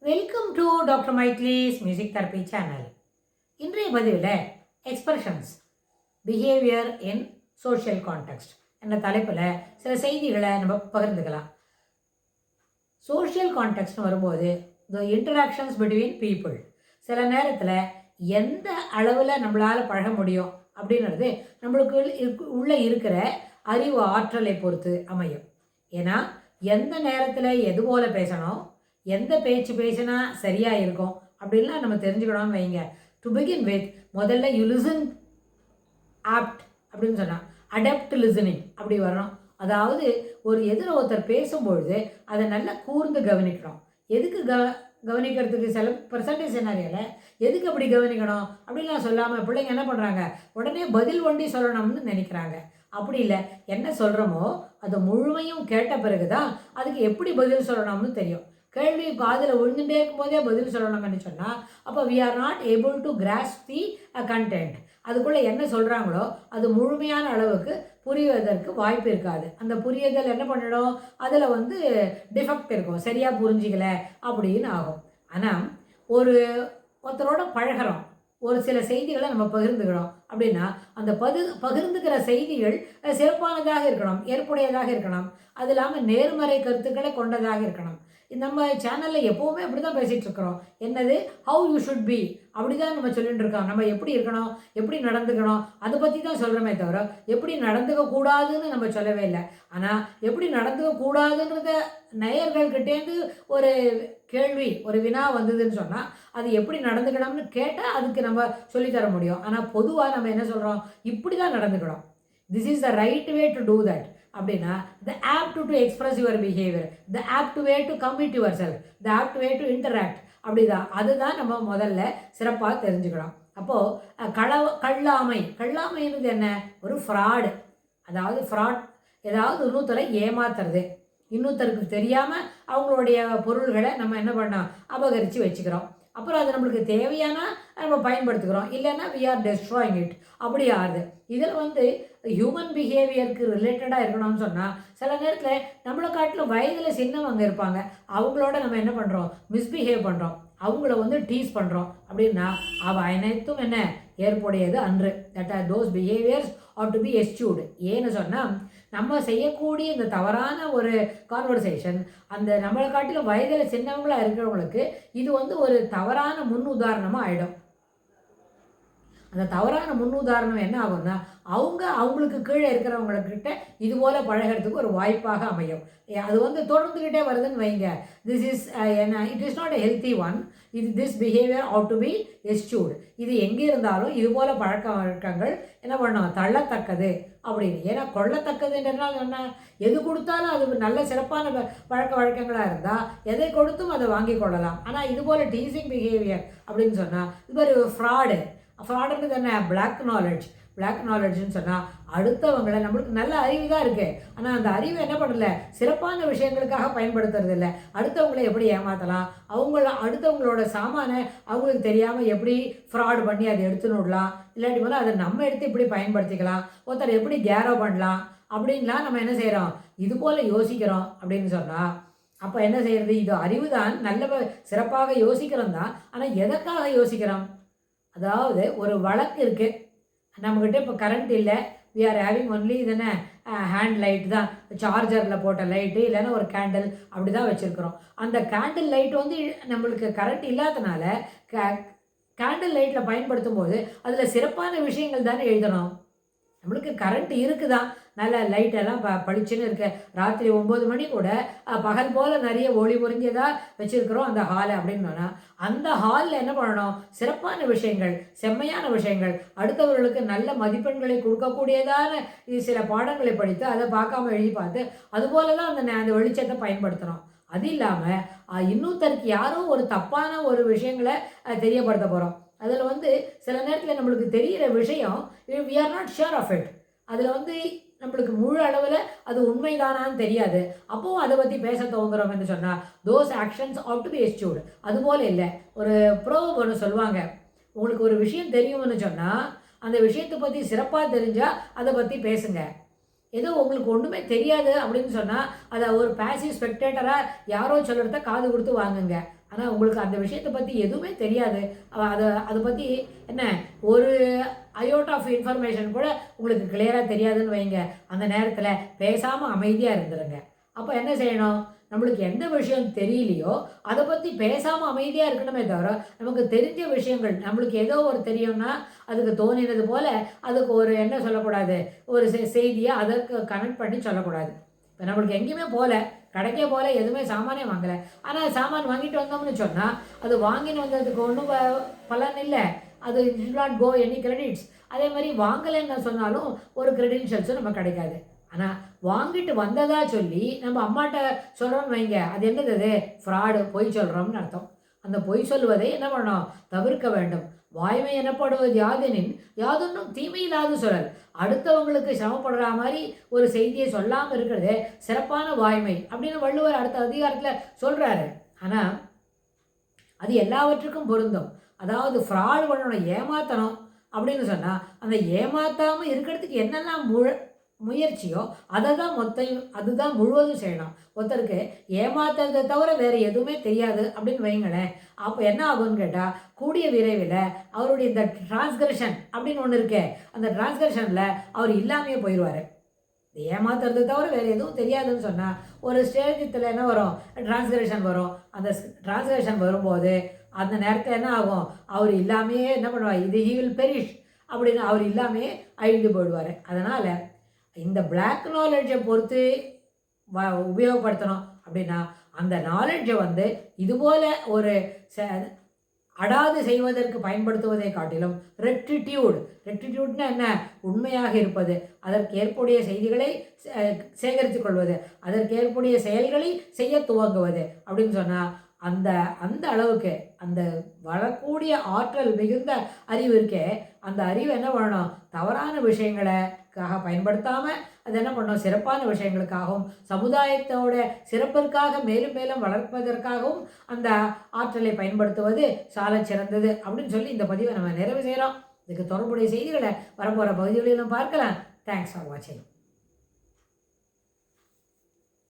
Welcome to doctor மைட்லிஸ் music therapy channel. இன்றைய பதிவில் expressions behavior in social context என்ற தலைப்பில் சில செய்திகளை நம்ம பகிர்ந்துக்கலாம். சோஷியல் கான்டெக்ஸ்ட்னு வரும்போது த இன்டராக்ஷன்ஸ் பிட்வீன் பீப்புள் சில நேரத்தில் எந்த அளவில் நம்மளால் பழக முடியும் அப்படின்றது நம்மளுக்கு உள்ளே இருக்கிற அறிவு ஆற்றலை பொறுத்து அமையும். ஏன்னா எந்த நேரத்தில் எது போல் பேசணும், எந்த பேச்சு பேசினா சரியாக இருக்கும் அப்படின்லாம் நம்ம தெரிஞ்சுக்கணும்னு வைங்க. டு பிகின் வித் முதல்ல யூ லிசன் ஆப்ட் அப்படின்னு சொன்னால் அடப்ட் லிசனிங் அப்படி வரணும். அதாவது ஒரு ஒருத்தர் பேசும்பொழுது அதை நல்லா கூர்ந்து கவனிக்கணும். எதுக்கு கவனிக்கிறதுக்கு சில பர்சன்டேஜ் சினாரியில் எதுக்கு அப்படி கவனிக்கணும் அப்படின்லாம் சொல்லாமல் பிள்ளைங்க என்ன பண்ணுறாங்க, உடனே பதில் ஒண்டி சொல்லணும்னு நினைக்கிறாங்க. அப்படி இல்லை, என்ன சொல்கிறோமோ அதை முழுமையும் கேட்ட பிறகு தான் அதுக்கு எப்படி பதில் சொல்லணும்னு தெரியும். கேள்வி காதில் விழுந்துட்டே இருக்கும்போதே பதில் சொல்லணும்னு சொன்னால் அப்போ we are not able to grasp the content. அதுக்குள்ளே என்ன சொல்கிறாங்களோ அது முழுமையான அளவுக்கு புரிவதற்கு வாய்ப்பு இருக்காது. அந்த புரியுதல் என்ன பண்ணிடும், அதில் டிஃபெக்ட் இருக்கும், சரியாக புரிஞ்சிக்கல அப்படின்னு ஆகும். ஆனால் ஒருத்தரோட பழகிறோம், ஒரு சில செய்திகளை நம்ம பகிர்ந்துக்கிறோம் அப்படின்னா அந்த பகிர்ந்துக்கிற செய்திகள் சிறப்பானதாக இருக்கணும், ஏற்புடையதாக இருக்கணும், அது இல்லாமல் நேர்மறை கருத்துக்களை கொண்டதாக இருக்கணும். நம்ம சேனலில் எப்போவுமே அப்படி தான் பேசிகிட்டு இருக்கிறோம். என்னது, ஹவு யூ ஷுட் பி அப்படி தான் நம்ம சொல்லிட்டு இருக்கோம். நம்ம எப்படி இருக்கணும், எப்படி நடந்துக்கணும் அதை பற்றி தான் சொல்கிறோமே தவிர எப்படி நடந்துக்க கூடாதுன்னு நம்ம சொல்லவே இல்லை. ஆனால் எப்படி நடந்துக்க கூடாதுன்றத நேயர்கள்கிட்டேருந்து ஒரு கேள்வி, ஒரு வினா வந்ததுன்னு சொன்னால் அது எப்படி நடந்துக்கணும்னு கேட்டால் அதுக்கு நம்ம சொல்லித்தர முடியும். ஆனால் பொதுவாக நம்ம என்ன சொல்கிறோம், இப்படி தான் நடந்துக்கணும், this is the right way to do that அப்படின்னா the apt to express your behavior, the apt way to commit yourself, the apt way to interact அப்படிதான். அதுதான் நம்ம முதல்ல சிறப்பாக தெரிஞ்சுக்கணும். அப்போது கள்ளாமைன்றது என்ன, ஒரு ஃப்ராடு. அதாவது ஃப்ராட், ஏதாவது இன்னொருத்தரை ஏமாத்துறது, இன்னொருத்தருக்கு தெரியாமல் அவங்களுடைய பொருள்களை நம்ம என்ன பண்ணோம், அபகரித்து வச்சுக்கிறோம். அப்புறம் அது நம்மளுக்கு தேவையான நம்ம பயன்படுத்துகிறோம், இல்லைன்னா வி ஆர் டெஸ்ட்ராயிங் இட் அப்படி ஆகுது. இதில் ஹியூமன் பிஹேவியருக்கு ரிலேட்டடாக இருக்கணும்னு சொன்னால் சில நேரத்தில் நம்மளை காட்டிலும் வயதில் சின்னவங்க இருப்பாங்க, அவங்களோட நம்ம என்ன பண்ணுறோம், மிஸ்பிஹேவ் பண்ணுறோம், அவங்கள டீஸ் பண்ணுறோம் அப்படின்னா அனைத்தும் என்ன ஏற்புடையது அன்று. That are those behaviors are to be eschewed. ஏன்னு சொன்னால் நம்ம செய்யக்கூடிய இந்த தவறான ஒரு கான்வர்சேஷன் அந்த நம்மளை காட்டிலும் வயதில் சின்னவங்களாக இருக்கிறவங்களுக்கு இது ஒரு தவறான முன் உதாரணமாக ஆகிடும். அந்த தவறான முன் உதாரணம் என்ன ஆகும்னா அவங்களுக்கு கீழே இருக்கிறவங்கக்கிட்ட இது போல் பழகிறதுக்கு ஒரு வாய்ப்பாக அமையும். அது தொடர்ந்துக்கிட்டே வருதுன்னு வைங்க. This is it is not a healthy one. This behavior ought to be eschewed. இது எங்கே இருந்தாலும் இது போல் பழக்க வழக்கங்கள் என்ன பண்ணோம், தள்ளத்தக்கது அப்படின்னு. ஏன்னா கொள்ளத்தக்கதுன்றதுனால என்ன, எது கொடுத்தாலும் அது நல்ல சிறப்பான பழக்க வழக்கங்களாக இருந்தால் எதை கொடுத்தும் அதை வாங்கி கொள்ளலாம். ஆனால் இது போல் டீசிங் பிஹேவியர் அப்படின்னு சொன்னால் இது ஒரு ஃப்ராடுன்றது என்ன, பிளாக் நாலேஜ்னு சொன்னால் அடுத்தவங்களை நம்மளுக்கு நல்ல அறிவு தான் இருக்குது, ஆனால் அந்த அறிவை என்ன பண்ணல, சிறப்பான விஷயங்களுக்காக பயன்படுத்துறது இல்லை. அடுத்தவங்களை எப்படி ஏமாற்றலாம், அடுத்தவங்களோட சாமானை அவங்களுக்கு தெரியாமல் எப்படி ஃப்ராடு பண்ணி அதை எடுத்துன்னு விடலாம், இல்லாட்டி அதை நம்ம எடுத்து இப்படி பயன்படுத்திக்கலாம், ஒருத்தர் எப்படி கேரோ பண்ணலாம் அப்படின்லாம் நம்ம என்ன செய்கிறோம், இது போல் யோசிக்கிறோம் அப்படின்னு சொன்னால் அப்போ என்ன செய்கிறது, இது அறிவு தான், நல்ல சிறப்பாக யோசிக்கிறோம் தான். ஆனால் எதற்காக யோசிக்கிறோம், அதாவது ஒரு வழக்கு இருக்குது, நம்மக்கிட்ட இப்போ கரண்ட் இல்லை, வி ஆர் ஹேவிங் ஒன்லி இதென்ன ஹேண்ட் லைட் தான், சார்ஜரில் போட்ட லைட்டு இல்லைன்னா ஒரு கேண்டில் அப்படி தான் வச்சுருக்குறோம். அந்த கேண்டில் லைட் நம்மளுக்கு கரண்ட் இல்லாதனால கேண்டில் லைட்டில் பயன்படுத்தும் போது அதில் சிறப்பான விஷயங்கள் தானே எழுதணும். நம்மளுக்கு கரண்ட் இருக்குதான், நல்ல லைட்டெல்லாம் பளிச்சுன்னு இருக்கு, ராத்திரி 9 மணி கூட பகல் போல் நிறைய ஒளி பொறிஞ்சதாக வச்சுருக்கிறோம் அந்த ஹாலை அப்படின்னா அந்த ஹாலில் என்ன பண்ணணும், சிறப்பான விஷயங்கள், செம்மையான விஷயங்கள், அடுத்தவர்களுக்கு நல்ல மதிப்பெண்களை கொடுக்கக்கூடியதான சில பாடங்களை படித்து அதை பார்க்காம எழுதி பார்த்து அதுபோல தான் அந்த வெளிச்சத்தை பயன்படுத்தணும். அது இல்லாமல் இன்னொருத்தருக்கு யாரோ ஒரு தப்பான ஒரு விஷயங்களை தெரியப்படுத்த போகிறோம். அதில் சில நேரத்தில் நம்மளுக்கு தெரிகிற விஷயம் we are not sure of it. அதில் நம்மளுக்கு முழு அளவில் அது உண்மைதானான்னு தெரியாது. அப்போவும் அதை பற்றி பேச துவங்குறோம் என்று சொன்னால் those actions ought to be eschewed. அதுபோல் இல்லை, ஒரு ப்ரோவர்ப் ஒன்று சொல்லுவாங்க, உங்களுக்கு ஒரு விஷயம் தெரியும்னு சொன்னால் அந்த விஷயத்தை பற்றி சிறப்பாக தெரிஞ்சால் அதை பற்றி பேசுங்க, ஏதோ உங்களுக்கு ஒன்றுமே தெரியாது அப்படின்னு சொன்னால் அதை ஒரு பேசிவ் ஸ்பெக்டேட்டராக யாரோ சொல்கிறத காது கொடுத்து வாங்குங்க. ஆனால் உங்களுக்கு அந்த விஷயத்தை பற்றி எதுவுமே தெரியாது. அதை பற்றி என்ன ஒரு அயோட் ஆஃப் இன்ஃபர்மேஷன் கூட உங்களுக்கு கிளியராக தெரியாதுன்னு வைங்க. அந்த நேரத்தில் பேசாமல் அமைதியாக இருந்துருங்க. அப்போ என்ன செய்யணும்? நம்மளுக்கு எந்த விஷயம் தெரியலையோ அதை பற்றி பேசாமல் அமைதியாக இருக்கணுமே தவிர, நமக்கு தெரிஞ்ச விஷயங்கள் நம்மளுக்கு ஏதோ ஒரு தெரியும்னா அதுக்கு தோணினது போல் அதுக்கு ஒரு என்ன சொல்லக்கூடாது, ஒரு செய்தியை அதற்கு கனெக்ட் பண்ணி சொல்லக்கூடாது. இப்போ நம்மளுக்கு எங்கேயுமே போகல, கடைக்கே போகல, எதுவுமே சாமானே வாங்கலை, ஆனால் சாமான் வாங்கிட்டு வந்தோம்னு சொன்னால் அது வாங்கின்னு வந்ததுக்கு ஒன்றும் பலன் இல்லை. அது it not go any credits. அதே மாதிரி வாங்கலைன்னு சொன்னாலும் ஒரு கிரெடென்ஷியல்ஸும் நம்ம கிடைக்காது. ஆனால் வாங்கிட்டு வந்ததா சொல்லி நம்ம அம்மாட்ட சொல்கிறோம்னு வைங்க, அது என்னது? அது ஃப்ராடு, பொய் சொல்கிறோம்னு அர்த்தம். அந்த பொய் சொல்வதை என்ன பண்ணணும்? தவிர்க்க வேண்டும். வாய்மை எனப்படுவது யாதெனின் யாதொன்னும் தீமையில்லாது சொல்லல். அடுத்தவங்களுக்கு சிரமப்படுற மாதிரி ஒரு செய்தியை சொல்லாமல் இருக்கிறதே சிறப்பான வாய்மை அப்படின்னு வள்ளுவர் அடுத்த அதிகாரத்தில் சொல்கிறாரு. ஆனால் அது எல்லாவற்றுக்கும் பொருந்தும். அதாவது ஃப்ராடு பண்ணணும், ஏமாற்றணும் அப்படின்னு சொன்னால் அந்த ஏமாற்றாமல் இருக்கிறதுக்கு என்னெல்லாம் முயற்சியோ அதை தான் அதுதான் முழுவதும் செய்யணும். ஒருத்தருக்கு ஏமாத்துறதை தவிர வேறு எதுவுமே தெரியாது அப்படின்னு வைங்களேன். அப்போ என்ன ஆகும்னு கேட்டால், கூடிய விரைவில் அவருடைய இந்த டிரான்ஸ்கிரஷன் அப்படின்னு ஒன்று இருக்கே, அந்த டிரான்ஸ்கிரஷனில் அவர் இல்லாமையே போயிடுவார். இந்த ஏமாத்துறது தவிர வேறு எதுவும் தெரியாதுன்னு சொன்னால் ஒரு ஸ்டேஜத்தில் என்ன வரும்? டிரான்ஸ்கிரஷன் வரும். அந்த டிரான்ஸ்கிரஷன் வரும்போது அந்த நேரத்தில் என்ன ஆகும்? அவர் இல்லாமையே என்ன பண்ணுவார்? இது ஹீ வில் பெரிஷ் அப்படின்னு அவர் இல்லாமையே அழிந்து போயிடுவார். அதனால் இந்த பிளாக் நாலேஜை பொறுத்து உபயோகப்படுத்தணும் அப்படின்னா அந்த நாலேஜை இதுபோல் ஒரு அடாது செய்வதற்கு பயன்படுத்துவதை காட்டிலும் ரெக்டிடியூட்னா என்ன? உண்மையாக இருப்பது, அதற்கு ஏற்புடைய செய்திகளை சேகரித்து கொள்வது, அதற்கு ஏற்புடைய செயல்களை செய்ய துவங்குவது அப்படின்னு சொன்னால் அந்த அந்த அளவுக்கு அந்த வரக்கூடிய ஆற்றல் மிகுந்த அறிவு இருக்கே, அந்த அறிவு என்ன பண்ணணும்? தவறான விஷயங்களுக்காக பயன்படுத்தாமல் அது என்ன பண்ணணும்? சிறப்பான விஷயங்களுக்காகவும் சமுதாயத்தோட சிறப்பிற்காக மேலும் மேலும் வளர்ப்பதற்காகவும் அந்த ஆற்றலை பயன்படுத்துவது சால சிறந்தது அப்படின்னு சொல்லி இந்த பதிவை நம்ம நிறைவு செய்கிறோம். இதுக்கு தொடர்புடைய செய்திகளை வரப்போகிற பகுதிகளிலும் பார்க்கலாம். தேங்க்ஸ் ஃபார் வாட்சிங்.